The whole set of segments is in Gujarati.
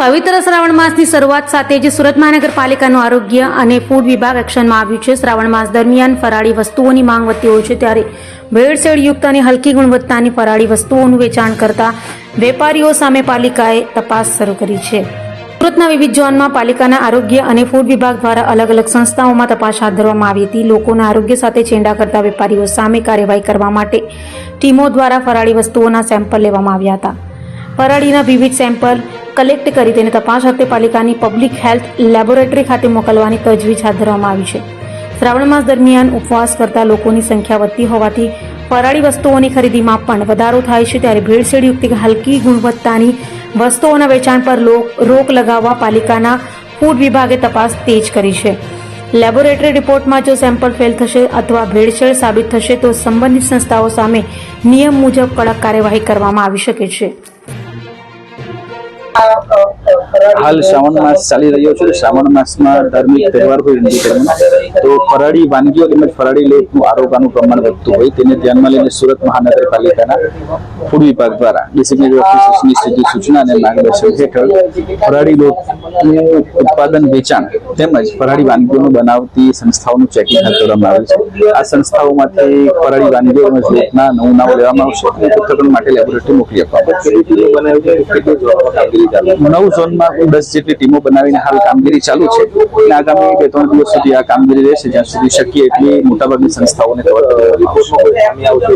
પવિત્ર શ્રાવણ માસની શરૂઆત સાથે જ સુરત મહાનગરપાલિકાનું આરોગ્ય અને ફૂડ વિભાગ એક્શનમાં આવ્યું છે। શ્રાવણ માસ દરમિયાન ફરાળી વસ્તુઓની માંગ વધતી હોય છે, ત્યારે ભેળસેળ યુક્ત અને હલકી ગુણવત્તાની ફરાળી વસ્તુઓનું વેચાણ કરતા વેપારીઓ સામે પાલિકાએ તપાસ શરૂ કરી છે। સુરતના વિવિધ ઝોનમાં પાલિકાના આરોગ્ય અને ફૂડ વિભાગ દ્વારા અલગ અલગ સંસ્થાઓમાં તપાસ હાથ ધરવામાં આવી હતી। લોકોના આરોગ્ય સાથે ચેંડા કરતા વેપારીઓ સામે કાર્યવાહી કરવા માટે ટીમો દ્વારા ફરાળી વસ્તુઓના સેમ્પલ લેવામાં આવ્યા હતા। ફરાળીના વિવિધ સેમ્પલ કલેક્ટ કરી તેને તપાસ અર્થે પાલિકાની પબ્લિક હેલ્થ લેબોરેટરી ખાતે મોકલવાની તજવીજ હાથ ધરવામાં આવી છે। શ્રાવણ માસ દરમિયાન ઉપવાસ કરતા લોકોની સંખ્યા વધતી હોવાથી ફરાળી વસ્તુઓની ખરીદીમાં પણ વધારો થાય છે, ત્યારે ભેળસેળયુક્ત હલકી ગુણવત્તાની વસ્તુઓના વેચાણ પર રોક લગાવવા પાલિકાના ફૂડ વિભાગે તપાસ તેજ કરી છે। લેબોરેટરી રિપોર્ટમાં જો સેમ્પલ ફેલ થશે અથવા ભેળસેળ સાબિત થશે તો સંબંધિત સંસ્થાઓ સામે નિયમ મુજબ કડક કાર્યવાહી કરવામાં આવી શકે છે। हाल श्रावण मास चाली रह्यो छे। श्रावण मास में धार्मिक तहेवार होय हिंदू धर्म तो फराड़ी वानगीओ તેમજ फराड़ी लोटનું आरोग्यનું प्रमाण વધતું હોય તેને ધ્યાનમાં લઈને સુરત મહાનગરપાલિકાના ફૂડ વિભાગ દ્વારા ડિસિપ્લિનરી ઓફિસર્સની સીધી સૂચના અને માર્ગદર્શન હેઠળ ફરાળી લોટનું ઉત્પાદન વેચાણ તેમજ ફરાળી વાનગીઓનું બનાવતી સંસ્થાઓનું ચેકિંગ હાથ ધરવામાં આવે છે। આ સંસ્થાઓમાંથી ફરાળી વાનગીઓ તેમજ લોટના નમૂનાઓ લેવામાં આવશે અને પૃથ્થકરણ માટે લેબોરેટરી મોકલી આપવામાં આવશે। 9 ઝોનમાં 10 જેટલી ટીમો બનાવીને હાલ કામગીરી ચાલુ છે અને આગામી 2-3 દિવસ સુધી આ કામગીરી રહેશે, જ્યાં સુધી શક્ય એટલી મોટાભાગની સંસ્થાઓને કવર કરવામાં આવશે।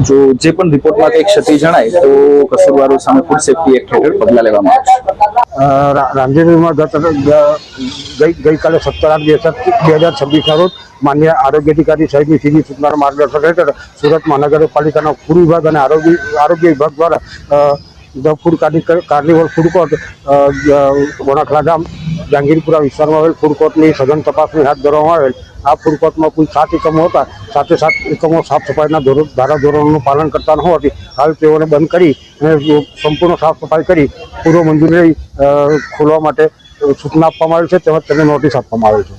જો જે પણ રિપોર્ટમાં કંઈ ક્ષતિ જણાય તો કસૂરવારો સામે ફૂડ સેફ્ટી એક્ટ હેઠળ પગલાં લેવામાં આવશે। રામદેવમાં ગઈકાલે 17/8/2026 રોજ માન્ય આરોગ્ય અધિકારી સાહેબની સીધી સૂચનાના માર્ગદર્શન હેઠળ સુરત મહાનગરપાલિકાના ફૂડ વિભાગ અને આરોગ્ય વિભાગ દ્વારા the food carnival food court Vanakhala ગામ જહાંગીરપુરા વિસ્તારમાં આવેલ ફૂડ કોર્ટની સઘન તપાસણી હાથ ધરવામાં આવેલ। આ ફૂડ કોર્ટમાં કુલ 7 એકમો હતા। 7 એકમો સાફ સફાઈના ધારાધોરણોનું પાલન કરતા ન હોવાથી હાલ તેઓને બંધ કરી અને સંપૂર્ણ સાફ સફાઈ કરી પૂર્વ મંજૂરી ખોલવા માટે સૂચના આપવામાં આવી છે તેમજ તેને નોટિસ આપવામાં આવી છે।